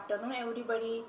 Afternoon everybody.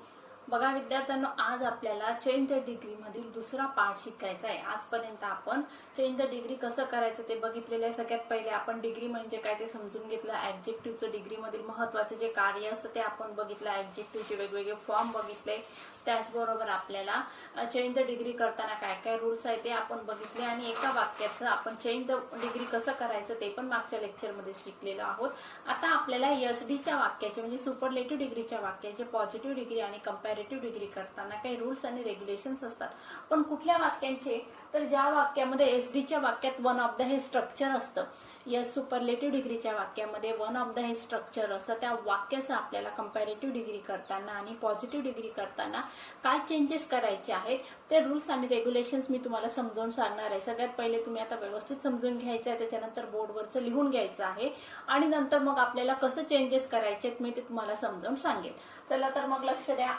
बघा विद्यार्थ्यांनो, आज आपल्याला चेंज द डिग्री मधील दुसरा पार्ट शिकायचा आहे. आजपर्यंत आपण चेंज द डिग्री कसं करायचं ते बघितलेलं आहे. सगळ्यात पहिले आपण डिग्री म्हणजे काय ते समजून घेतलं. ऍडजेक्टिव्हचं डिग्री मधील महत्त्वाचे जे कार्य असतं ते आपण बघितलं. ऍडजेक्टिव्हचे वेगवेगळे फॉर्म बघितले. त्याचबरोबर आपल्याला चेंज द डिग्री करताना काय काय रूल्स आहे ते आपण बघितले आणि एका वाक्याचं आपण चेंज द डिग्री कसं करायचं ते पण मागच्या लेक्चरमध्ये शिकलेलो आहोत. आता आपल्याला एसडीच्या वाक्याचे म्हणजे सुपरलेटिव्ह डिग्रीच्या वाक्याचे पॉझिटिव्ह डिग्री आणि कंपॅरेटिव्ह डिग्री करताना काही रूल्स आणि रेग्युलेशन्स असतात. पण कुठल्या वाक्यांचे, तर ज्या वाक्यामध्ये एसडीच्या वाक्यात वन ऑफ द हे स्ट्रक्चर असतं, यस सुपरलेटिव्ह डिग्रीच्या वाक्यामध्ये वन ऑफ द हे स्ट्रक्चर असतं, त्या वाक्याचं आपल्याला कंपॅरेटिव्ह डिग्री करताना आणि पॉझिटिव्ह डिग्री करताना काय चेंजेस करायचे आहेत ते रूल्स आणि रेग्युलेशन्स मी तुम्हाला समजावून सांगणार आहे. सगळ्यात पहिले तुम्ही आता व्यवस्थित समजून घ्यायचं आहे, त्याच्यानंतर बोर्डवरचं लिहून घ्यायचं आहे आणि नंतर मग आपल्याला कसं चेंजेस करायचे मी ते तुम्हाला समजावून सांगेन. चला तर मग लक्ष द्या.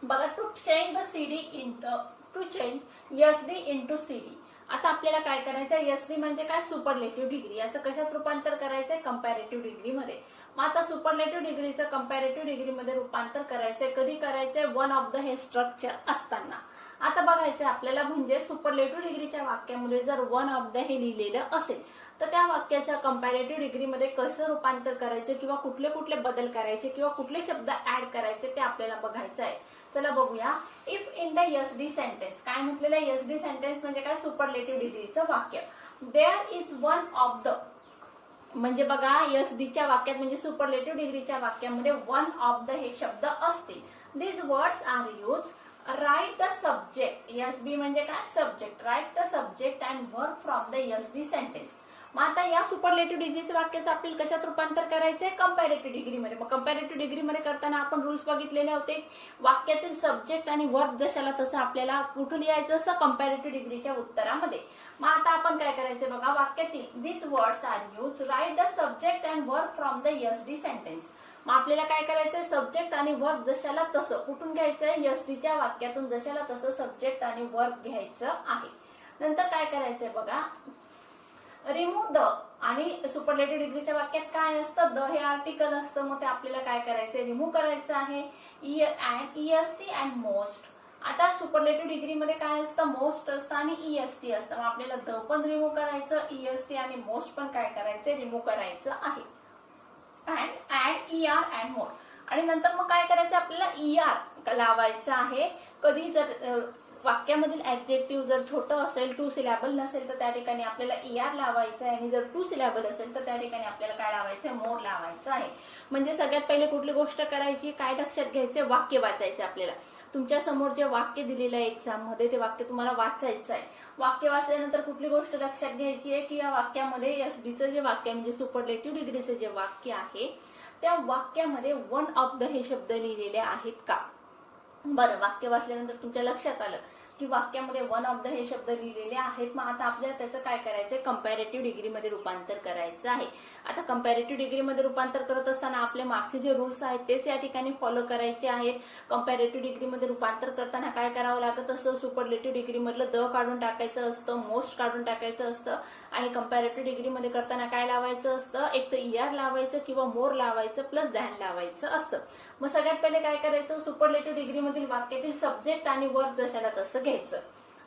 बघा, to change the CD into to change SD into CD. आता आपल्याला काय करायचं आहे, एसडी म्हणजे काय, सुपरलेटिव्ह डिग्री. याचं कशात रूपांतर करायचंय, कंपॅरेटिव्ह डिग्रीमध्ये. मग आता सुपरलेटिव्ह डिग्रीचं कंपॅरेटिव्ह डिग्रीमध्ये रूपांतर करायचंय. कधी करायचंय, वन ऑफ द हे स्ट्रक्चर असताना. आता बघायचं आपल्याला, म्हणजे सुपरलेटिव्ह डिग्रीच्या वाक्यामध्ये जर वन ऑफ द हे लिहिलेलं असेल तर त्या वाक्याचं कंपॅरेटिव्ह डिग्रीमध्ये कसं रूपांतर करायचं किंवा कुठले कुठले बदल करायचे किंवा कुठले शब्द ऍड करायचे ते आपल्याला बघायचं आहे. चला बघूया. If in the SD sentence, काय म्हटलेलं आहे, एसडी सेंटेन्स म्हणजे काय, सुपरलेटिव्ह डिग्रीचं वाक्य. There is one of the, म्हणजे बघा एसडीच्या वाक्यात म्हणजे सुपरलेटिव्ह डिग्रीच्या वाक्यामध्ये वन ऑफ द हे शब्द असतील. These words are use. Write the subject. SB म्हणजे काय, subject. Write the subject and verb from the SD sentence. मग आता या सुपरलेटिव्ह डिग्रीचं वाक्याचं आपल्याला कशात रूपांतर करायचंय, कंपॅरेटिव्ह डिग्रीमध्ये. मग कंपॅरेटिव्ह डिग्रीमध्ये करताना आपण रूल्स बघितलेले होते. वाक्यातील सब्जेक्ट आणि वर्ब जशाला तसं आपल्याला कुठं लिहायचं असं, कंपॅरेटिव्ह डिग्रीच्या उत्तरामध्ये. मग आता आपण काय करायचं बघा, वाक्यातील these words are use. Write the subject and verb from the SD sentence. मग आपल्याला काय करायचंय, सब्जेक्ट आणि वर्ब जशाला तसं कुठून घ्यायचंय, एसडीच्या वाक्यातून जशाला तसं सब्जेक्ट आणि वर्ब घ्यायचं आहे. नंतर काय करायचंय बघा, रिमूव्ह द. आणि सुपरलेटिव्ह डिग्रीच्या वाक्यात काय असतं, द हे आर्टिकल असतं. मग ते आपल्याला काय करायचंय, रिमूव्ह करायचं आहे. EST and most. आता सुपरलेटिव्ह डिग्रीमध्ये काय असतं, मोस्ट असतं आणि ईएसटी असतं. मग आपल्याला द पण रिमूव्ह करायचं, ईएसटी आणि मोस्ट पण काय करायचं, रिमूव्ह करायचं आहे. And add ER and more. आणि नंतर मग काय करायचं, आपल्याला ईआर लावायचं आहे. कधी जर वाक्यामधील ऍडजेक्टिव्ह जर छोटं असेल, 2 सिलॅबल नसेल तर त्या ठिकाणी आपल्याला ईआर लावायचं आहे आणि जर 2 सिलॅबल असेल तर त्या ठिकाणी आपल्याला काय लावायचं, मोर लावायचं आहे. म्हणजे सगळ्यात पहिले कुठली गोष्ट करायची, काय लक्षात घ्यायचं, वाक्य वाचायचं आपल्याला. तुमच्या समोर जे वाक्य दिलेलं आहे एक्झाम मध्ये ते वाक्य तुम्हाला वाचायचं आहे. वाक्य वाचल्यानंतर कुठली गोष्ट लक्षात घ्यायची आहे की या वाक्यामध्ये एसडीचं जे वाक्य म्हणजे सुपरलेटिव्ह डिग्रीचं जे वाक्य आहे त्या वाक्यामध्ये वन ऑफ द हे शब्द लिहिलेले आहेत का. बरं, वाक्य वाचल्यानंतर तुमच्या लक्षात आलं की वाक्यामध्ये वन ऑफ द हे शब्द लिहिलेले आहेत. मग आता आपल्याला त्याचं काय करायचंय, कंपॅरेटिव्ह डिग्रीमध्ये रूपांतर करायचं आहे. आता कंपॅरेटिव्ह डिग्रीमध्ये रूपांतर करत असताना आपले मागचे जे रूल्स आहेत तेच या ठिकाणी फॉलो करायचे आहेत. कंपॅरेटिव्ह डिग्रीमध्ये रूपांतर करताना काय करावं लागत असतं, सुपरलेटिव्ह डिग्रीमधलं द काढून टाकायचं असतं, मोस्ट काढून टाकायचं असतं आणि कंपॅरेटिव्ह डिग्रीमध्ये करताना काय लावायचं असतं, एक तर ईआर लावायचं किंवा मोर लावायचं प्लस दॅन लावायचं असतं. मग सगळ्यात पहिले काय करायचं, सुपरलेटिव्ह डिग्रीमधील वाक्यातील सब्जेक्ट आणि वर्ब जशाला तसं घ्यायचं.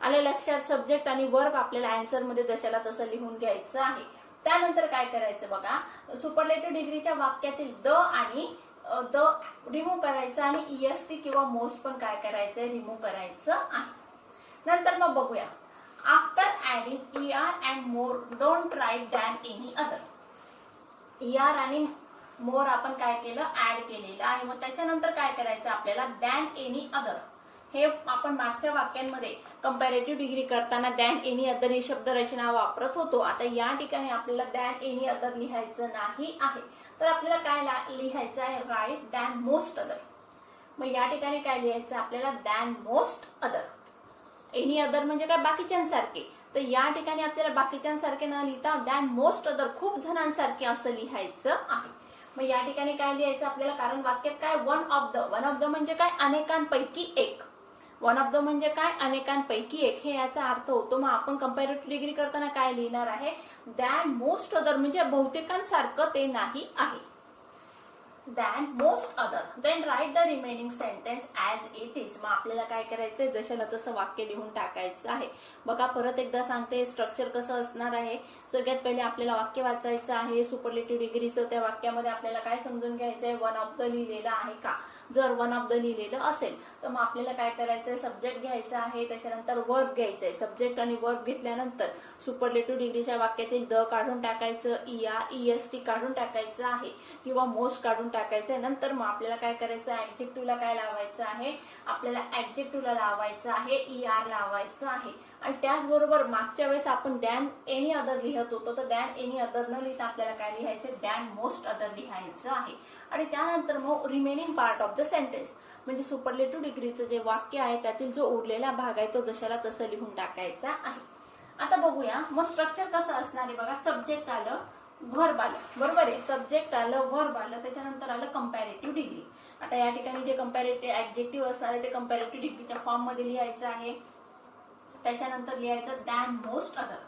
आले लक्षात, सब्जेक्ट आणि वर्ब आपल्याला आन्सर मध्ये जशाला तसं लिहून घ्यायचं आहे. त्यानंतर काय करायचं बघा, सुपरलेटिव्ह डिग्रीच्या वाक्यातील द आणि द रिमूव्ह करायचं आणि ईएसटी किंवा मोस्ट पण काय करायचंय, रिमूव्ह करायचं आहे. नंतर मग बघूया, after adding ER and more don't write than any other. ER आणि मोर आपण काय केलं, ऍड केलेलं आहे. मग त्याच्यानंतर काय करायचं आपल्याला, दॅन एनी अदर. हे आपण मागच्या वाक्यांमध्ये कंपॅरेटिव्ह डिग्री करताना दॅन एनी अदर ही शब्द रचना वापरत होतो. आता या ठिकाणी आपल्याला दॅन एनी अदर लिहायचं नाही आहे, तर आपल्याला काय लिहायचं आहे, राईट दॅन मोस्ट अदर. मग या ठिकाणी काय लिहायचं आपल्याला, than most other. Any other म्हणजे काय, बाकीच्यांसारखे. तर या ठिकाणी आपल्याला बाकीच्यांसारखे न लिहिता दॅन मोस्ट अदर, खूप जणांसारखे असं लिहायचं आहे. मग या ठिकाणी काय लिहायचं आपल्याला, कारण वाक्यात काय, one of the. One of the म्हणजे काय, अनेकांपैकी एक. वन ऑफ द म्हणजे काय, अनेकांपैकी एक, हे याचा अर्थ होतो. मग आपण कंपॅरेटिव्ह डिग्री करताना काय लिहिणार आहे, दॅन मोस्ट अदर म्हणजे बहुतेकांसारखं ते नाही आहे. Than most other. Then write the remaining sentence as it is. मग आपल्याला काय करायचंय, जशाला तसं वाक्य लिहून टाकायचं आहे. बघा परत एकदा सांगते स्ट्रक्चर कसं असणार आहे. सगळ्यात पहिले आपल्याला वाक्य वाचायचं आहे सुपरलेटिव्ह डिग्रीचं. त्या वाक्यामध्ये आपल्याला काय समजून घ्यायचंय, वन ऑफ द लिहिलेलं आहे का. जर वन ऑफ द लिहिलेलं असेल तर मग आपल्याला काय करायचंय, सब्जेक्ट घ्यायचा आहे, त्याच्यानंतर वर्ब घ्यायचंय. सब्जेक्ट आणि वर्ब घेतल्यानंतर सुपरलेटिव्ह डिग्रीच्या वाक्यातील द काढून टाकायचं, EST काढून टाकायचं आहे किंवा मोस्ट काढून टाकायचं. नंतर मग आपल्याला काय करायचं, ऍडजेक्टिव्हला काय लावायचं आहे, आपल्याला ऍडजेक्टिव्हला लावायचं आहे, ER लावायचं आहे. आणि त्याचबरोबर मागच्या वेळेस आपण दॅन एनी अदर लिहत होतो, तर दॅन एनी अदर न लिहिता आपल्याला काय लिहायचं, दॅन मोस्ट अदर लिहायचं आहे. आणि त्यानंतर मग remaining part of the sentence म्हणजे सुपरलेटिव्ह डिग्रीचं जे वाक्य आहे त्यातील जो उरलेला भाग आहे तो जशाला तसं लिहून टाकायचा आहे. आता बघूया मग स्ट्रक्चर कसं असणार आहे. बघा सब्जेक्ट आलं, व्हर्ब आलं, बरोबर आहे. सब्जेक्ट आलं, व्हर्ब आलं, त्याच्यानंतर आलं कंपॅरेटिव्ह डिग्री. आता या ठिकाणी जे कंपॅरेटिव्ह ऍडजेक्टिव्ह असणार आहे ते कंपॅरेटिव्ह डिग्रीच्या फॉर्म मध्ये लिहायचं आहे. त्याच्यानंतर लिहायचं दॅन मोस्ट अदर.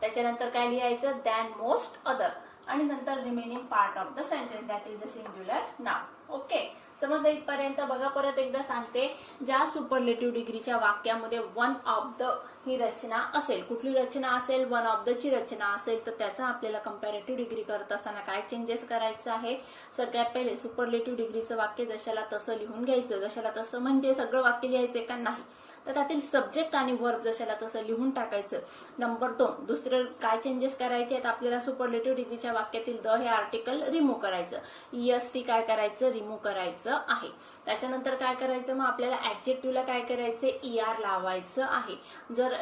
त्याच्यानंतर काय लिहायचं, दॅन मोस्ट अदर. आणि नंतर remaining part of the sentence that is the singular noun. Okay, समजलं इथपर्यंत. बघा परत एकदा सांगते, ज्या सुपरलेटिव्ह डिग्रीच्या वाक्यामध्ये वन ऑफ द ही रचना असेल, कुठली रचना असेल, वन ऑफ द ची रचना असेल, तर त्याचा आपल्याला कंपॅरेटिव्ह डिग्री करत असताना काय चेंजेस करायचं आहे. सगळ्यात पहिले सुपरलेटिव्ह डिग्रीचं वाक्य जशाला तसं लिहून घ्यायचं. जशाला तसं म्हणजे सगळं वाक्य लिहायचं का नाही, तर त्यातील सब्जेक्ट आणि वर्ब जशाला तसं लिहून टाकायचं. नंबर 2, दुसरं काय चेंजेस करायचे आहेत आपल्याला, सुपरलेटिव्ह डिग्रीच्या वाक्यातील द हे आर्टिकल रिमूव्ह करायचं, EST काय करायचं, रिमूव्ह करायचं आहे. त्याच्यानंतर काय करायचं, मग आपल्याला ऍडजेक्टिव्हला काय करायचं, ER लावायचं आहे. जर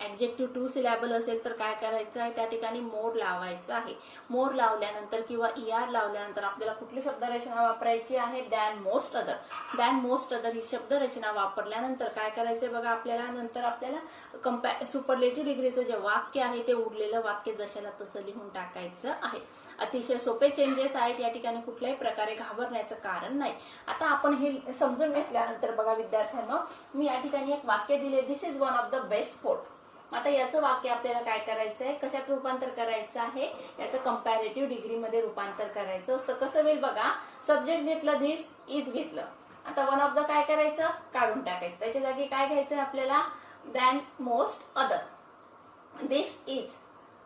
ऍडजेक्टिव्ह 2 सिलॅबल असेल तर काय करायचं आहे, त्या ठिकाणी मोर लावायचं आहे. मोर लावल्यानंतर किंवा ER लावल्यानंतर आपल्याला कुठली शब्दरचना वापरायची आहे, than most other. Than most other ही शब्दरचना वापरल्यानंतर काय करायचं बघा आपल्याला, नंतर आपल्याला सुपरलेटिव्ह डिग्रीचं जे वाक्य आहे ते उरलेलं वाक्य जशाला तसं लिहून टाकायचं आहे. अतिशय सोपे चेंजेस आहेत, या ठिकाणी कुठल्याही प्रकारे घाबरण्याचं कारण नाही. आता आपण हे समजून घेतल्यानंतर बघा विद्यार्थ्यांनो, मी या ठिकाणी एक वाक्य दिले, this is one of the best fort. आता याचं वाक्य आपल्याला काय करायचं आहे, कशात रूपांतर करायचं आहे, याचं कंपॅरेटिव्ह डिग्रीमध्ये रूपांतर करायचं असं. कसं होईल बघा, सब्जेक्ट घेतलं, दिस इज घेतलं. आता वन ऑफ द काय करायचं, काढून टाकायचं. त्याच्या जागी काय घ्यायचं आपल्याला, than most other. This is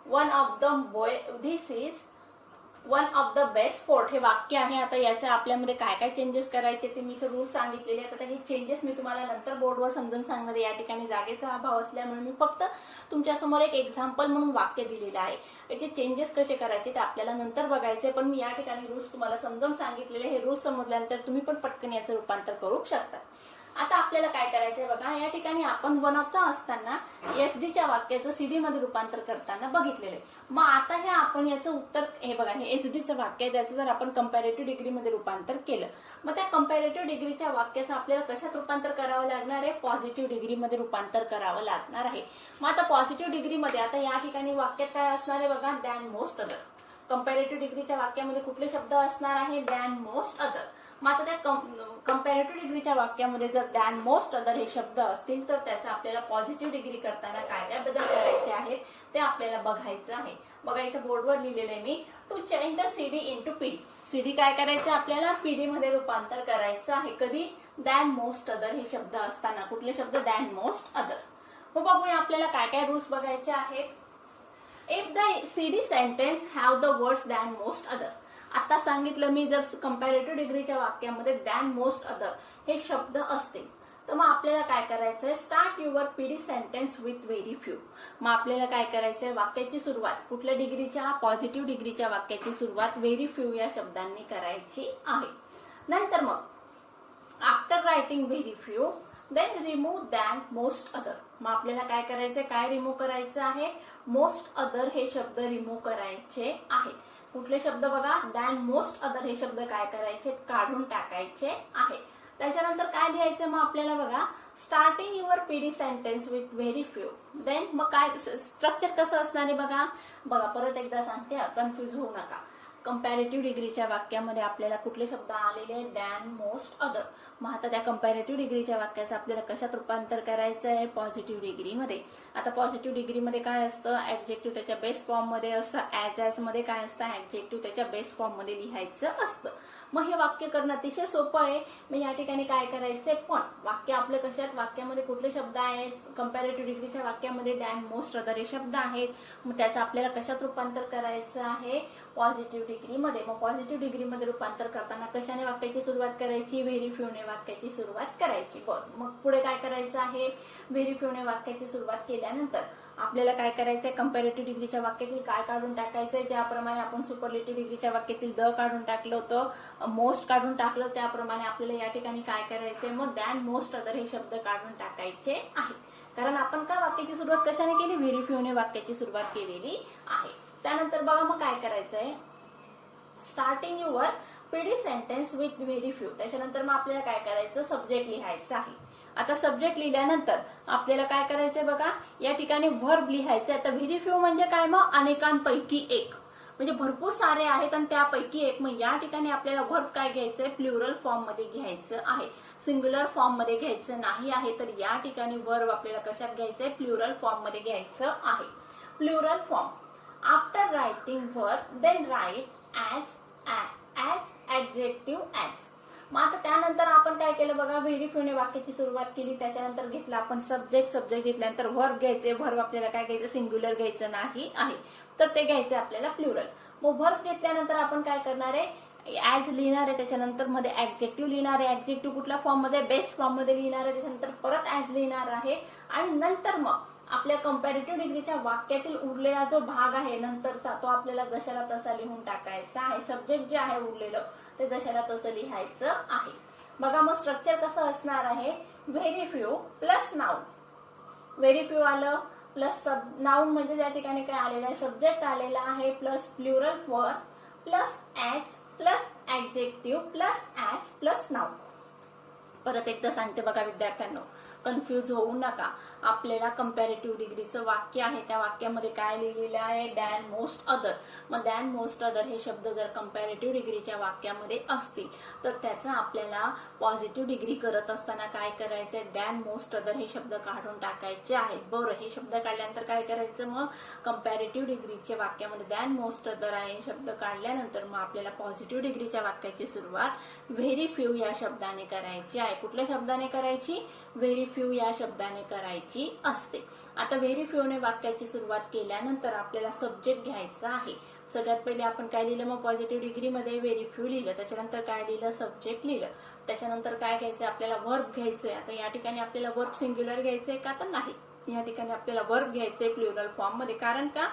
one of the this is one of the best sport हे वाक्य आहे. आता याच्या आपल्यामध्ये काय काय चेंजेस करायचे ते मी रूल सांगितलेले आहेत. आता हे चेंजेस मी तुम्हाला नंतर बोर्डवर समजून सांगणार. या ठिकाणी जागेचा अभाव असल्यामुळे मी फक्त तुमच्यासमोर एक एक्झाम्पल म्हणून वाक्य दिलेलं आहे. याचे चेंजेस कसे करायचे ते आपल्याला नंतर बघायचे, पण मी या ठिकाणी रूल्स तुम्हाला समजून सांगितलेले. हे रूल्स समजल्यानंतर तुम्ही पण पटकन याचं रूपांतर करू शकता. आता आपल्याला काय करायचंय बघा, या ठिकाणी आपण वन ऑफ द असताना SD वाक्याचं CD मध्ये रूपांतर करताना बघितलेलं आहे. मग आता हे आपण याचं उत्तर, हे बघा हे SD वाक्य आहे, त्याचं जर आपण कंपॅरेटिव्ह डिग्रीमध्ये रूपांतर केलं, मग त्या कंपॅरेटिव्ह डिग्रीच्या वाक्याचं आपल्याला कशात रूपांतर करावं लागणार आहे, पॉझिटिव्ह डिग्रीमध्ये रूपांतर करावं लागणार आहे. मग आता पॉझिटिव्ह डिग्रीमध्ये आता या ठिकाणी वाक्यात काय असणार आहे बघा, दॅन मोस्ट अदर. कंपॅरेटिव्ह डिग्रीच्या वाक्यामध्ये कुठले शब्द असणार आहे, दॅन मोस्ट अदर. मग आता त्या कंपॅरेटिव्ह डिग्रीच्या वाक्यामध्ये जर दॅन मोस्ट अदर हे शब्द असतील तर त्याचा आपल्याला पॉझिटिव्ह डिग्री करताना काय काय बदल करायचे आहेत ते आपल्याला बघायचं आहे. बघा इथे बोर्डवर लिहिलेलं आहे मी, to change the CD into PD. CD काय करायचं आपल्याला, PD मध्ये रूपांतर करायचं आहे. कधी, दॅन मोस्ट अदर हे शब्द असताना. कुठले शब्द, दॅन मोस्ट अदर. मग बघूया आपल्याला काय काय रूल्स बघायचे आहेत. If the CD sentence have the words than most other. आता सांगितलं मी, जर कंपॅरेटिव्ह डिग्रीच्या वाक्यामध्ये दॅन मोस्ट अदर हे शब्द असतील तर मग आपल्याला काय करायचंय, start your PD sentence with very few. मग आपल्याला काय करायचंय, वाक्याची सुरुवात कुठल्या डिग्रीच्या, पॉझिटिव्ह डिग्रीच्या वाक्याची सुरुवात व्हेरी फ्यू या शब्दांनी करायची आहे. नंतर मग after writing very few then remove than most other. मग आपल्याला काय करायचंय, काय रिमूव्ह करायचं आहे, मोस्ट अदर हे शब्द रिमूव्ह करायचे आहेत. कुठले शब्द बघा, दॅन मोस्ट अदर हे शब्द काय करायचे, काढून टाकायचे आहे. त्याच्यानंतर काय लिहायचं मग आपल्याला बघा, starting your PD sentence with very few. Then मग काय स्ट्रक्चर कसं असणार आहे बघा परत एकदा सांगते, कन्फ्युज होऊ नका. कंपॅरेटिव्ह डिग्रीच्या वाक्यामध्ये आपल्याला कुठले शब्द आलेले, दॅन मोस्ट अदर. मग आता त्या कंपॅरेटिव्ह डिग्रीच्या वाक्याचं आपल्याला कशात रूपांतर करायचं आहे, पॉझिटिव्ह डिग्रीमध्ये. आता पॉझिटिव्ह डिग्रीमध्ये काय असतं, ऍडजेक्टिव्ह त्याच्या बेस फॉर्म मध्ये असतं. ऍज मध्ये काय असतं, ऍडजेक्टिव्ह त्याच्या बेस फॉर्म मध्ये लिहायचं असतं. मग हे वाक्य करणं अतिशय सोपं आहे. मग या ठिकाणी काय करायचंय, पण वाक्य आपलं कशात, वाक्यामध्ये कुठले शब्द आहेत, कंपॅरेटिव्ह डिग्रीच्या वाक्यामध्ये दॅन मोस्ट अदर हे शब्द आहेत. मग त्याचं आपल्याला कशात रूपांतर करायचं आहे, पॉझिटिव्ह डिग्रीमध्ये. मग पॉझिटिव्ह डिग्रीमध्ये रूपांतर करताना कशाने वाक्याची सुरुवात करायची, व्हेरी फ्यूने वाक्याची सुरुवात करायची. बरं, मग पुढे काय करायचं आहे, व्हेरी फ्यूने वाक्याची सुरुवात केल्यानंतर आपल्याला काय करायचंय, कंपॅरेटिव्ह डिग्रीच्या वाक्यातील काय काढून टाकायचंय, ज्याप्रमाणे आपण सुपरलेटिव्ह डिग्रीच्या वाक्यातील द काढून टाकलं होतं, मोस्ट काढून टाकलं, त्याप्रमाणे आपल्याला या ठिकाणी काय करायचंय, मग दॅन मोस्ट अदर हे शब्द काढून टाकायचे आहेत. कारण आपण का वाक्याची सुरुवात कशाने केली, व्हेरी फ्यूने वाक्याची सुरुवात केलेली आहे. त्यानंतर बघा मग काय करायचंय, starting your PD sentence with very few. त्याच्यानंतर मग आपल्याला काय करायचं, सब्जेक्ट लिहायचं आहे. आता सब्जेक्ट लिहिल्यानंतर आपल्याला काय करायचंय बघा, या ठिकाणी व्हर्ब लिहायचंय. आता व्हेरी फ्यू म्हणजे काय, मग अनेकांपैकी एक, म्हणजे भरपूर सारे आहेत आणि त्यापैकी एक. मग या ठिकाणी आपल्याला व्हर्ब काय घ्यायचंय, प्लुरल फॉर्म मध्ये घ्यायचं आहे, सिंग्युलर फॉर्म मध्ये घ्यायचं नाही आहे. तर या ठिकाणी व्हर्ब आपल्याला कशात घ्यायचंय, प्लुरल फॉर्म मध्ये घ्यायचं आहे. Plural form, after writing verb then write as adjective as. मग आता त्यानंतर आपण काय केलं बघा, व्हेरी फ्यूने वाक्याची सुरुवात केली, त्याच्यानंतर घेतला आपण सब्जेक्ट घेतल्यानंतर व्हर्ब घ्यायचे. व्हर्ब आपल्याला काय घ्यायचं, सिंग्युलर घ्यायचं नाही आहे, तर ते घ्यायचं आपल्याला प्लुरल. मग व्हर्ब घेतल्यानंतर आपण काय करणार आहे, ऍज लिहिणार आहे, त्याच्यानंतर मध्ये ऍडजेक्टिव्ह लिहिणार आहे. ऍडजेक्टिव्ह कुठल्या फॉर्म मध्ये, बेस्ट फॉर्म मध्ये लिहिणार आहे, त्याच्यानंतर परत ऍज लिहिणार आहे. आणि नंतर मग आपल्या कंपॅरेटिव्ह डिग्रीच्या वाक्यातील उरलेला जो भाग आहे नंतरचा, तो आपल्याला जशाला तसा लिहून टाकायचा आहे. सब्जेक्ट जे आहे उरलेलं ते जशाला तसं लिहायचं आहे. बघा मग स्ट्रक्चर कसं असणार आहे, very few plus noun. Very few आलं प्लस नाउन म्हणजे त्या ठिकाणी काय आलेलं आहे, सब्जेक्ट आलेला आहे, plus plural verb plus as plus adjective plus as plus noun. परत एकदा सांगते बघा विद्यार्थ्यांनो, कन्फ्यूज होऊ नका. आपल्याला कंपॅरेटिव्ह डिग्रीचं वाक्य आहे, त्या वाक्यामध्ये काय लिहिलेलं आहे, दॅन मोस्ट अदर. मग दॅन मोस्ट अदर हे शब्द जर कंपॅरेटिव्ह डिग्रीच्या वाक्यामध्ये असतील तर त्याचा आपल्याला पॉझिटिव्ह डिग्री करत असताना काय करायचंय, दॅन मोस्ट अदर हे शब्द काढून टाकायचे आहेत. बरं, हे शब्द काढल्यानंतर काय करायचं, मग कंपॅरेटिव्ह डिग्रीच्या वाक्यामध्ये दॅन मोस्ट अदर आहे शब्द काढल्यानंतर मग आपल्याला पॉझिटिव्ह डिग्रीच्या वाक्याची सुरुवात व्हेरी फ्यू या शब्दाने करायची आहे. कुठल्या शब्दाने करायची, व्हेरी फ्यू या शब्दाने करायची असते. आता व्हेरी फ्यूने वाक्याची सुरुवात केल्यानंतर आपल्याला सब्जेक्ट घ्यायचा आहे. सगळ्यात पहिले आपण काय लिहिलं, मग पॉझिटिव्ह डिग्रीमध्ये व्हेरी फ्यू लिहिलं, त्याच्यानंतर काय लिहिलं, सब्जेक्ट लिहिलं, त्याच्यानंतर काय घ्यायचं, आपल्याला वर्ब घ्यायचंय. आता या ठिकाणी आपल्याला वर्ब सिंग्युलर घ्यायचंय का, तर नाही, या ठिकाणी आपल्याला वर्ब घ्यायचंय प्लुरल फॉर्म मध्ये. कारण का,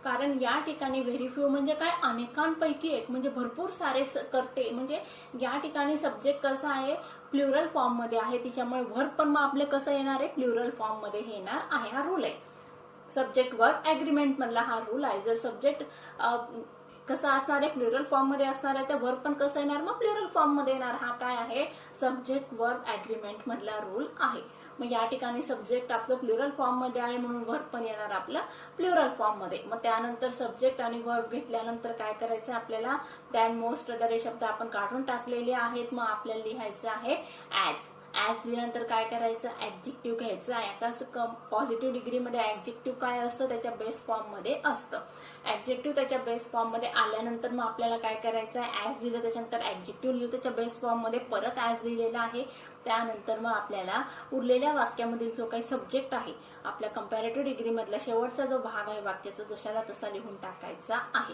कारण या ठिकाणी व्हेरी फ्यू म्हणजे काय, अनेकांपैकी एक, म्हणजे भरपूर सारे करते. म्हणजे या ठिकाणी सब्जेक्ट कसा आहे, प्लुरल फॉर्म मध्ये आहे, त्याच्यामुळे वर्ब पण मग आपले कसं येणार आहे, प्लुरल फॉर्म मध्ये येणार आहे. हा रूल आहे, सब्जेक्ट वर्ब अग्रीमेंट मधला हा रूल आहे. जर सब्जेक्ट कसं असणार आहे, प्लुरल फॉर्म मध्ये असणार आहे, त्या वर्ब पण कसं येणार, मग प्लुरल फॉर्म मध्ये येणार. हा काय आहे, सब्जेक्ट वर्ब अग्रीमेंट मधला रूल आहे. मग या ठिकाणी सब्जेक्ट आपलं प्लुरल फॉर्म मध्ये आहे म्हणून वर्ब पण येणार आपलं प्लुरल फॉर्म मध्ये. मग त्यानंतर सब्जेक्ट आणि वर्ब घेतल्यानंतर काय करायचं, आपल्याला दॅन मोस्ट अदर हे शब्द आपण काढून टाकलेले आहेत. मग आपल्याला लिहायचं आहे ऍज. ऍज लिहिल्यानंतर काय करायचं, ऍडजेक्टिव्ह घ्यायचं आहे. आता पॉझिटिव्ह डिग्रीमध्ये ऍडजेक्टिव्ह काय असतं, त्याच्या बेस फॉर्म मध्ये असतं. ऍडजेक्टिव्ह त्याच्या बेस फॉर्म मध्ये आल्यानंतर मग आपल्याला काय करायचं आहे, ऍज लिहिलं, त्याच्यानंतर ऍडजेक्टिव्ह लिहिलं, त्याच्या बेस फॉर्म मध्ये परत ऍज लिहिलेला आहे. त्यानंतर मग आपल्याला उरलेल्या वाक्यामधील जो काही सब्जेक्ट आहे, आपल्या कंपॅरेटिव्ह डिग्री मधला शेवटचा जो भाग आहे वाक्याचा, जशाला तसा लिहून टाकायचा आहे.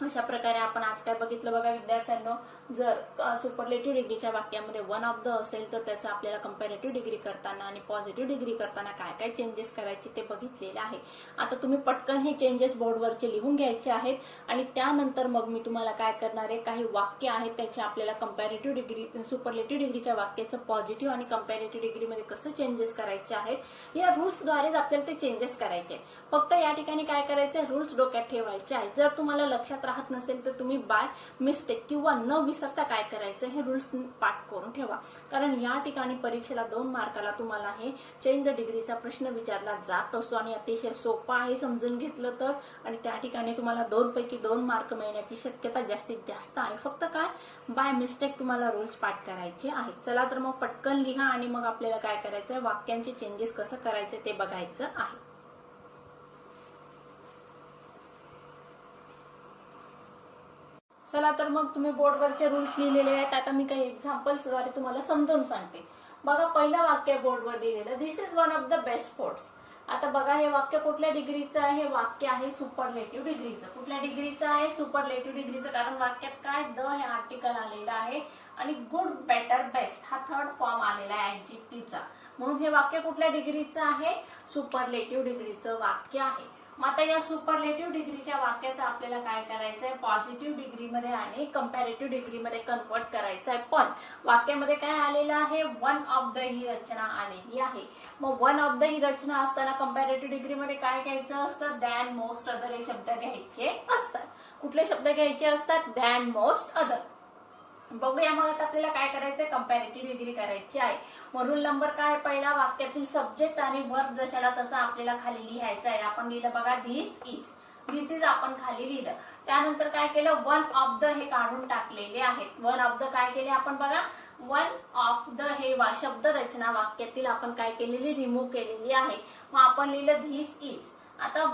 अशा प्रकारे आपण आज काय बघितलं बघा विद्यार्थ्यांनो, जर सुपरलेटिव्ह डिग्रीच्या वाक्यामध्ये वन ऑफ द असेल तर त्याचा आपल्याला कंपॅरेटिव्ह डिग्री करताना आणि पॉझिटिव्ह डिग्री करताना काय काय चेंजेस करायचे ते बघितलेलं आहे. आता तुम्ही पटकन हे चेंजेस बोर्डवरचे लिहून घ्यायचे आहेत आणि त्यानंतर मग मी तुम्हाला काय करणार आहे, काही वाक्य आहेत त्याचे आपल्याला कंपॅरेटिव्ह डिग्री सुपरलेटिव्ह डिग्रीच्या वाक्याचं पॉझिटिव्ह आणि कंपॅरेटिव्ह डिग्रीमध्ये कसं चेंजेस करायचे आहेत, या रूल्सद्वारेच आपल्याला ते चेंजेस करायचे आहेत. फक्त या ठिकाणी काय करायचं, रूल्स डोक्यात ठेवायचे आहेत. जर तुम्हाला लक्षात राहत नसेल तर तुम्ही बाय मिस्टेक किंवा न विसरता काय करायचं, हे रूल्स पाठ करून ठेवा. कारण या ठिकाणी परीक्षेला 2 मार्काला तुम्हाला हे चेंज द डिग्रीचा प्रश्न विचारला जात असतो आणि अतिशय सोपा आहे समजून घेतलं तर. आणि त्या ठिकाणी तुम्हाला 2 पैकी 2 मार्क मिळण्याची शक्यता जास्तीत जास्त आहे. फक्त काय, बाय मिस्टेक तुम्हाला रूल्स पाठ करायचे आहेत. चला तर मग पटकन लिहा आणि मग आपल्याला काय करायचं, वाक्यांचे चेंजेस कसं करायचे ते बघायचं आहे. चला तर मग तुम्ही बोर्डवरचे रूल्स लिहिलेले आहेत. आता मी काही एक्झाम्पल्सद्वारे तुम्हाला समजावून सांगते. बघा, पहिलं वाक्य बोर्डवर लिहिलेलं, this is one of the best sports. आता बघा, हे वाक्य कुठल्या डिग्रीचं आहे? हे वाक्य आहे सुपरलेटिव्ह डिग्रीचं. कुठल्या डिग्रीचं आहे? सुपरलेटिव्ह डिग्रीचं. कारण वाक्यात काय, द हे आर्टिकल आलेलं आहे आणि गुड, बेटर, बेस्ट हा थर्ड फॉर्म आलेला आहे ऍडजेक्टिव्हचा. म्हणून हे वाक्य कुठल्या डिग्रीचं आहे? सुपरलेटिव्ह डिग्रीचं वाक्य आहे. मग आता या सुपरलेटिव्ह डिग्रीच्या वाक्याचं आपल्याला काय करायचं आहे? पॉझिटिव्ह डिग्रीमध्ये आणि कंपॅरेटिव्ह डिग्रीमध्ये कन्वर्ट करायचं आहे. पण वाक्यामध्ये काय आलेलं आहे? वन ऑफ द ही रचना आलेली आहे. मग वन ऑफ द ही रचना असताना कंपॅरेटिव्ह डिग्रीमध्ये काय घ्यायचं असतं? दॅन, मोस्ट, अदर हे शब्द घ्यायचे असतात. कुठले शब्द घ्यायचे असतात? Than, most, other. बघूया मग आता आपल्याला काय करायचंय? कंपॅरेटिव्ह डिग्री करायची आहे. मग रूल नंबर काय? पहिला, वाक्यातील सब्जेक्ट आणि वर्ब जशाला तसं आपल्याला खाली लिहायचं आहे. आपण लिहिलं बघा, धिस इज. धिस इज आपण खाली लिहिलं. त्यानंतर काय केलं? वन ऑफ द हे काढून टाकलेले आहेत. वन ऑफ द काय केले आपण बघा? वन ऑफ द हे शब्द रचना वाक्यातील आपण काय केलेली? रिमूव्ह केलेली आहे. मग आपण लिहिलं धिस इज. आता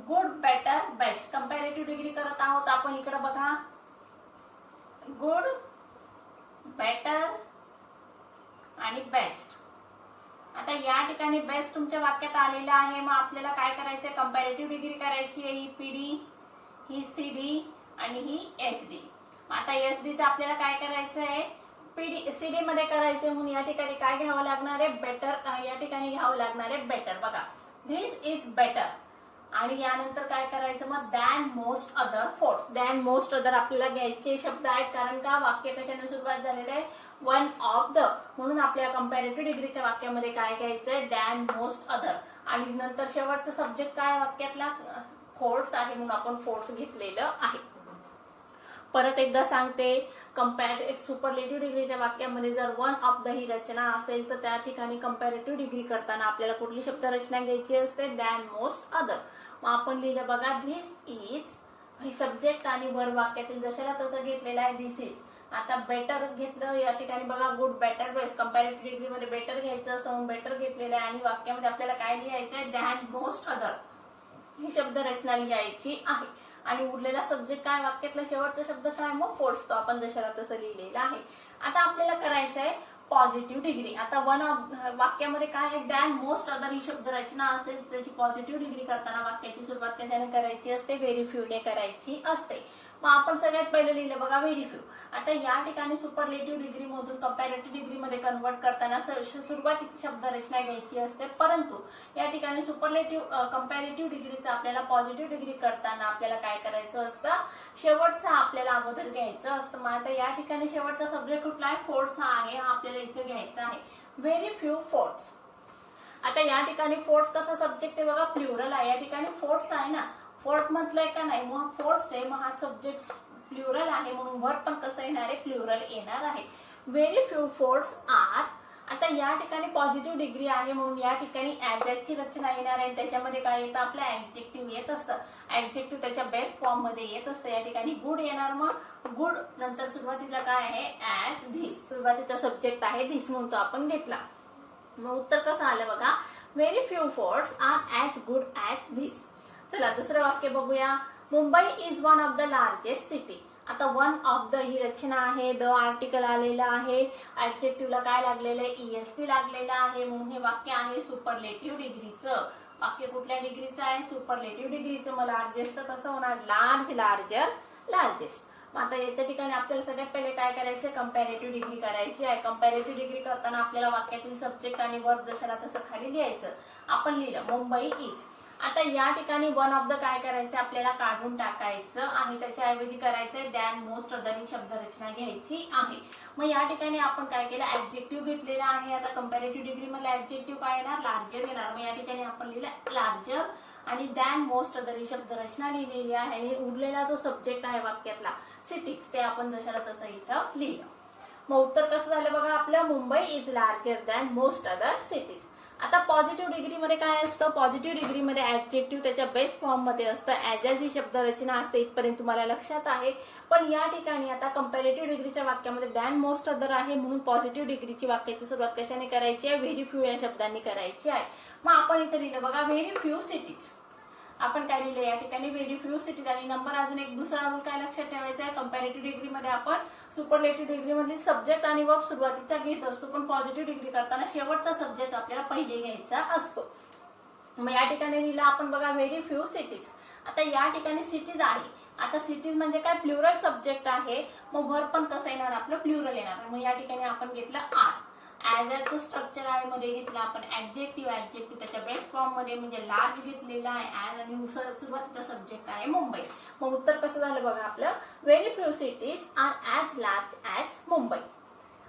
good, better, best comparative degree करत आहोत आपण. इकडे बघा, गुड, बेटर आणि बेस्ट. आता या ठिकाणी बेस्ट तुमच्या वाक्यात आलेला आहे. मग आपल्याला काय करायचंय? कंपॅरेटिव्ह डिग्री करायची आहे. ही पीडी, ही सीडी आणि ही एसडी. आता एसडीचं आपल्याला काय करायचं आहे? पीडी सीडी मध्ये करायचंय. म्हणून या ठिकाणी काय घ्यावं लागणार आहे? बेटर. या ठिकाणी घ्यावं लागणार आहे बेटर. बघा, धिस इज बेटर. आणि यानंतर काय करायचं? मग than, most, other, force. Than, most, other आपल्याला घ्यायचे शब्द आहेत. कारण का? वाक्य कशाने सुरुवात झालेलं आहे? One of the. म्हणून आपल्या कंपॅरेटिव्ह डिग्रीच्या वाक्यामध्ये काय घ्यायचंय? Than, most, other. आणि नंतर शेवटचं सब्जेक्ट काय वाक्यातला? फोर्स आहे, म्हणून आपण फोर्स घेतलेलं आहे. परत एकदा सांगते, सुपरलेटिव्ह डिग्रीच्या वाक्यामध्ये जर वन ऑफ द ही रचना असेल तर त्या ठिकाणी कंपॅरेटिव्ह डिग्री करताना आपल्याला कुठली शब्द रचना घ्यायची असते? Than, most, other. मग आपण लिहिलं बघा, धिस इज. हे सब्जेक्ट आणि वर्ब वाक्यातील जशाला तसं घेतलेलं आहे, धिस इज. आता बेटर घेतलं. या ठिकाणी बघा, गुड, बेटर, बेस्ट कंपॅरेटिव्ह डिग्रीमध्ये बेटर घ्यायचं असं म्हणून बेटर घेतलेलं आहे. आणि वाक्यामध्ये आपल्याला काय लिहायचंय? दॅन, मोस्ट, अदर ही शब्द रचना लिहायची आहे. आणि उरलेला सब्जेक्ट काय? वाक्यातला शेवटचा शब्द काय? मग फोर्स. तो आपण जशाला तसं लिहिलेला आहे. आता आपल्याला करायचं आहे पॉझिटिव्ह डिग्री. आता वन ऑफ वाक्यामध्ये काय आहे? दॅन, मोस्ट, अदर ही शब्द रचना असेल त्याची पॉझिटिव्ह डिग्री करताना वाक्याची सुरुवात कशाने करायची असते? व्हेरी फ्यू ने करायची असते. मग आपण सगळ्यात पहिलं लिहिलं बघा, व्हेरी फ्यू. आता या ठिकाणी सुपरलेटिव्ह डिग्री मधून कंपॅरेटिव्ह डिग्री मध्ये कन्वर्ट करताना सुरुवातीची शब्द रचना घ्यायची असते. परंतु या ठिकाणी सुपरलेटिव्ह कंपॅरेटिव्ह डिग्रीचा आपल्याला पॉझिटिव्ह डिग्री करताना आपल्याला काय करायचं असतं? शेवटचा आपल्याला अगोदर घ्यायचं असतं. मग आता या ठिकाणी शेवटचा सब्जेक्ट कुठला आहे? फोर्स हा आहे. हा आपल्याला इथे घ्यायचा आहे. Very few force. आता या ठिकाणी फोर्स कसा सब्जेक्ट आहे बघा? प्लुरल आहे. या ठिकाणी फोर्स आहे ना, फोर्थ म्हटलंय का नाही? मग फोर्स आहे. मग हा सब्जेक्ट प्लुरल आहे म्हणून वर्ब पण कसं येणार आहे? प्लुरल येणार आहे. Very few force are. आता या ठिकाणी पॉझिटिव्ह डिग्री आहे म्हणून या ठिकाणी ऍडजेक्टची रचना येणार आहे. त्याच्यामध्ये काय येतं? आपलं ऍडजेक्टिव्ह येत असतं. ऍडजेक्टिव्ह त्याच्या बेस्ट फॉर्म मध्ये येत असतं. या ठिकाणी गुड येणार. मग गुड नंतर सुरुवातीला काय आहे? As, this. सुरुवातीचा सब्जेक्ट आहे धिस म्हणून तो आपण घेतला. मग उत्तर कसं आलं बघा? Very few force are as good as this. चला दुसरं वाक्य बघूया. Mumbai is one of the largest city. आता वन ऑफ द ही रचना आहे. द आर्टिकल आलेलं आहे. ऍडजेक्टिव्हला काय लागलेलं आहे? ईएसटी लागलेलं आहे. म्हणून हे वाक्य आहे सुपरलेटिव्ह डिग्रीचं. वाक्य कुठल्या डिग्रीचं आहे? सुपरलेटिव्ह डिग्रीचं. मग लार्जेस्टचं कसं होणार? Large, larger, largest. मग आता याच्या ठिकाणी आपल्याला सगळ्यात पहिले काय करायचं? कंपॅरेटिव्ह डिग्री करायची आहे. कंपॅरेटिव्ह डिग्री करताना आपल्याला वाक्यातील सब्जेक्ट आणि वर्ब जशाला तसं खाली लिहायचं. आपण लिहिलं मुंबई इज. आता या ठिकाणी वन ऑफ द काय करायचं? आपल्याला काढून टाकायचं आहे. त्याच्याऐवजी करायचंय दॅन, मोस्ट, अदर ही शब्द रचना घ्यायची आहे. मग या ठिकाणी आपण काय केलं? ऍडजेक्टिव्ह घेतलेला आहे. आता कंपॅरेटिव्ह डिग्री मध्ये ऍडजेक्टिव्ह काय येणार? लार्जर येणार. मग या ठिकाणी आपण लिहिलं लार्जर आणि दॅन, मोस्ट, अदर ही शब्द रचना लिहिलेली आहे. आणि उरलेला जो सब्जेक्ट आहे वाक्यातला सिटीज ते आपण जशाला तसं इथं लिहिलं. मग उत्तर कसं झालं बघा आपलं? Mumbai is larger than most other cities. आता पॉझिटिव्ह डिग्रीमध्ये काय असतं? पॉझिटिव्ह डिग्रीमध्ये ऍडजेक्टिव्ह त्याच्या बेस्ट फॉर्म मध्ये असतं. ॲज ही शब्द रचना असते. इथपर्यंत तुम्हाला लक्षात आहे. पण या ठिकाणी आता कंपॅरेटिव्ह डिग्रीच्या वाक्यामध्ये दॅन, मोस्ट, अदर आहे म्हणून पॉझिटिव्ह डिग्रीची वाक्याची सुरुवात कशाने करायची आहे? व्हेरी फ्यू या शब्दांनी करायची आहे. मग आपण इथे लिहिलं बघा व्हेरी फ्यू सिटीज. आपण काय लिहिलं या ठिकाणी व्हेरी फ्यू सिटीज आणि नंबर अजून एक दुसरा रूल काय लक्षात ठेवायचा आहे कंपॅरेटिव्ह डिग्री मध्ये आपण सुपरलेटिव्ह डिग्री मधील सब्जेक्ट आणि वर्ब सुरुवातीचा घेत असतो पण पॉझिटिव्ह डिग्री करताना शेवटचा सब्जेक्ट आपल्याला पहिले घ्यायचा असतो. मग या ठिकाणी लिहिलं आपण बघा व्हेरी फ्यू सिटीज. आता या ठिकाणी सिटीज आहे. आता सिटीज म्हणजे काय प्लुरल सब्जेक्ट आहे मग वर्ब पण कसं येणार आपलं प्लुरल येणार. मग या ठिकाणी आपण घेतलं आर. ॲजचं स्ट्रक्चर आहे मध्ये घेतलं आपण ऍडजेक्टिव्ह त्याच्या बेस्ट फॉर्म मध्ये म्हणजे लार्ज घेतलेला आहे ॲज आणि सुरुवातीचा सब्जेक्ट आहे मुंबई. मग उत्तर कसं झालं बघा आपलं very few cities are as large as Mumbai.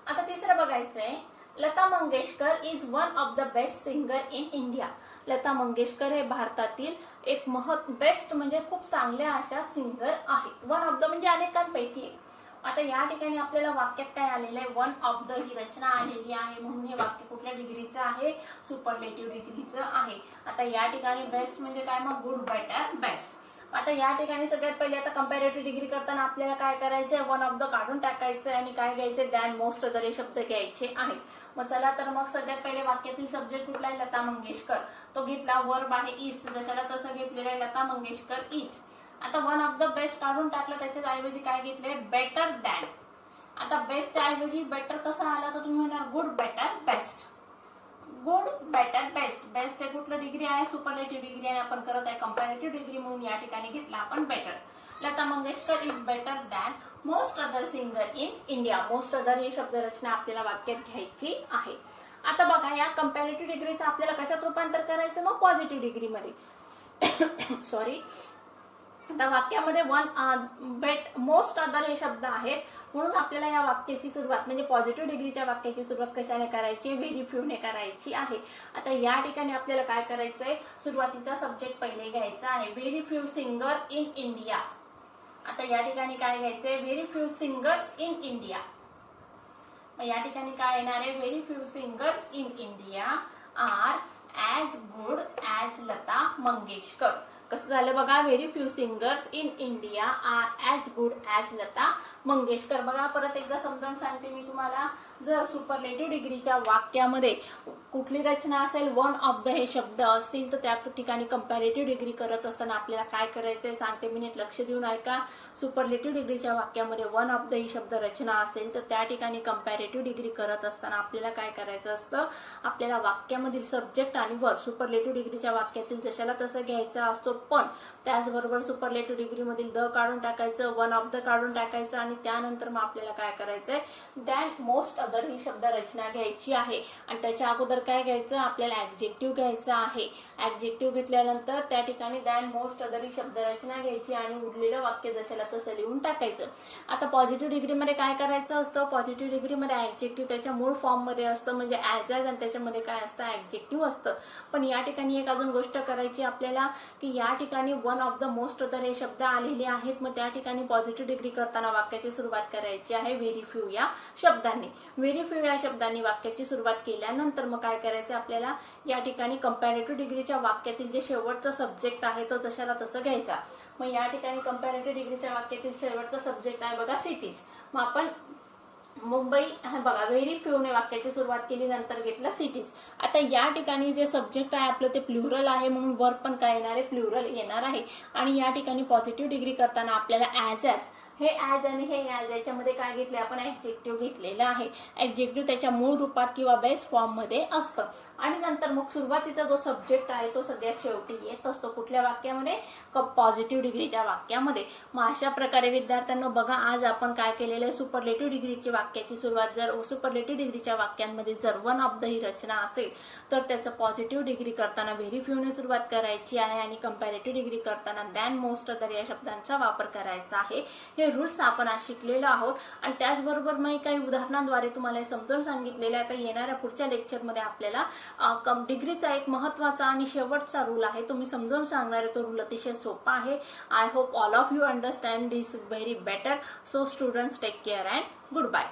आता तिसरं बघायचंय Lata Mangeshkar is one of the best singer in India. Lata Mangeshkar हे भारतातील एक बेस्ट म्हणजे खूप चांगल्या अशा सिंगर आहेत. वन ऑफ द म्हणजे अनेकांपैकी एक. आता या ठिकाणी आपल्याला वाक्यात काय आलेलं आहे वन ऑफ द ही रचना आलेली आहे म्हणून हे वाक्य कुठल्या डिग्रीचं आहे सुपरलेटिव्ह डिग्रीचं आहे. आता या ठिकाणी बेस्ट म्हणजे काय मग गुड बेटर बेस्ट. आता या ठिकाणी सगळ्यात पहिले आता कंपॅरेटिव्ह डिग्री करताना आपल्याला काय करायचंय वन ऑफ द काढून टाकायचंय आणि काय घ्यायचंय दॅन मोस्ट अदर हे शब्द घ्यायचे आहेत. मग चला तर मग सगळ्यात पहिले वाक्यातील सब्जेक्ट कुठला आहे लता मंगेशकर तो घेतला वर्ब आहे इज जशाला तसं घेतलेलं आहे लता मंगेशकर इज. आता वन ऑफ द बेस्ट काढून टाकलं त्याच्या ऐवजी काय घेतलंय बेटर दॅन. आता बेस्टच्या ऐवजी बेटर कसा आला तर तुम्ही म्हणणार good better best. Good better best. Best हे कुठलं डिग्री आहे सुपरलेटिव्ह डिग्री आणि आपण करत आहे कंपॅरेटिव्ह डिग्री म्हणून या ठिकाणी घेतला आपण better. Lata Mangeshkar is better than most other singer in India. Most other ही शब्दरचना आपल्याला वाक्यात घ्यायची आहे. आता बघा या कंपॅरेटिव्ह डिग्रीचं आपल्याला कशात रूपांतर करायचं मग पॉझिटिव्ह डिग्रीमध्ये सॉरी. आता वाक्यामध्ये मोस्ट अदर हे शब्द आहेत म्हणून आपल्याला या वाक्याची सुरुवात म्हणजे पॉझिटिव्ह डिग्रीच्या वाक्याची सुरुवात कशाने करायची व्हेरी फ्यूने करायची आहे. आता या ठिकाणी आपल्याला काय करायचंय सुरुवातीचा सब्जेक्ट पहिले घ्यायचा आहे very few singer in India. आता या ठिकाणी काय घ्यायचंय very few singers in India. या ठिकाणी काय येणार आहे very few singers in India are as good as Lata Mangeshkar. कसं झालं बघा very few singers in India are as good as Lata Mangeshkar. बघा परत एकदा समजावून सांगते मी तुम्हाला. जर सुपरलेटिव्ह डिग्रीच्या वाक्यामध्ये कुठली रचना असेल वन ऑफ द हे शब्द असतील तर त्या ठिकाणी कंपॅरेटिव्ह डिग्री करत असताना आपल्याला काय करायचंय सांगते मी नीट लक्ष देऊन ऐका. सुपरलेटिव्ह डिग्रीच्या वाक्यामध्ये वन ऑफ द ही शब्द रचना असेल तर त्या ठिकाणी कंपॅरेटिव्ह डिग्री करत असताना आपल्याला काय करायचं असतं आपल्याला वाक्यामधील सब्जेक्ट आणि वर्ब सुपरलेटिव्ह डिग्रीच्या वाक्यातील जशाला तसं घ्यायचा असतो पण त्याचबरोबर सुपरलेटिव्ह डिग्री मधील द काढून टाकायचं वन ऑफ द काढून टाकायचं आणि त्यानंतर मग आपल्याला काय करायचंय दॅन मोस्ट अदर ही शब्द रचना घ्यायची आहे. आणि त्याच्या अगोदर काय घ्यायचं आपल्याला ऍडजेक्टिव्ह घ्यायचं आहे. ऍडजेक्टिव्ह घेतल्यानंतर त्या ठिकाणी दॅन मोस्ट अदर ही शब्द रचना घ्यायची आणि उरलेलं वाक्य जशाला तसं लिहून टाकायचं. आता पॉझिटिव्ह डिग्रीमध्ये काय करायचं असतं पॉझिटिव्ह डिग्रीमध्ये ऍडजेक्टिव्ह त्याच्या मूळ फॉर्म मध्ये असतं म्हणजे ॲज आणि त्याच्यामध्ये काय असतं ऍडजेक्टिव्ह असतं. पण या ठिकाणी एक अजून गोष्ट करायची आपल्याला की या ठिकाणी one of the most other हे शब्द आलेले आहेत मग त्या ठिकाणी पॉझिटिव्ह डिग्री करताना वाक्याची सुरुवात करायची आहे व्हेरी फ्यू या शब्दांनी. व्हेरी फ्यू या शब्दांनी वाक्याची सुरुवात केल्यानंतर मग काय करायचं आपल्याला या ठिकाणी कंपॅरेटिव्ह डिग्रीच्या वाक्यातील जे शेवटचा सब्जेक्ट आहे तो जशाला तसं घ्यायचा. मग या ठिकाणी कंपॅरेटिव्ह डिग्रीच्या वाक्यातील शेवटचा सब्जेक्ट आहे बघा सिटीज. मग आपण मुंबई बघा व्हेरी फ्यूने वाक्याची सुरुवात केली नंतर घेतलं सिटीज. आता या ठिकाणी जे सब्जेक्ट आहे आपलं ते प्लुरल आहे म्हणून वर्ब पण काय येणार आहे प्लुरल येणार आहे. आणि या ठिकाणी पॉझिटिव्ह डिग्री करताना आपल्याला ॲज हे ॲज आणि हे ॲज याच्यामध्ये काय घेतले आपण ऍडजेक्टिव्ह घेतलेलं आहे. ऍडजेक्टिव्ह त्याच्या मूळ रूपात किंवा बेस्ट फॉर्म मध्ये असतं. आणि नंतर मग सुरुवातीचा जो सब्जेक्ट आहे तो सगळ्यात शेवटी येत असतो कुठल्या वाक्यामध्ये पॉझिटिव्ह डिग्रीच्या वाक्यामध्ये. मग अशा प्रकारे विद्यार्थ्यांना बघा आज आपण काय केलेलं आहे सुपरलेटिव्ह डिग्रीची वाक्याची सुरुवात जर सुपरलेटिव्ह डिग्रीच्या वाक्यांमध्ये जर वन ऑफ द ही रचना असेल तर त्याचं पॉझिटिव्ह डिग्री करताना व्हेरी फ्यूने सुरुवात करायची आहे आणि कंपॅरेटिव्ह डिग्री करताना दॅन मोस्ट अदर या शब्दांचा वापर करायचा आहे. हे रूल्स आपण आज शिकलेलो आहोत आणि त्याचबरोबर मी काही उदाहरणांद्वारे तुम्हाला समजावून सांगितलेलं आहे. आता येणाऱ्या पुढच्या लेक्चरमध्ये आपल्याला डिग्रीचा एक महत्त्वाचा आणि शेवटचा रूल आहे तो मी समजावून सांगणार आहे. तो रूल अतिशय सोपा आहे. I hope all of you understand this very better. So students take care and good bye.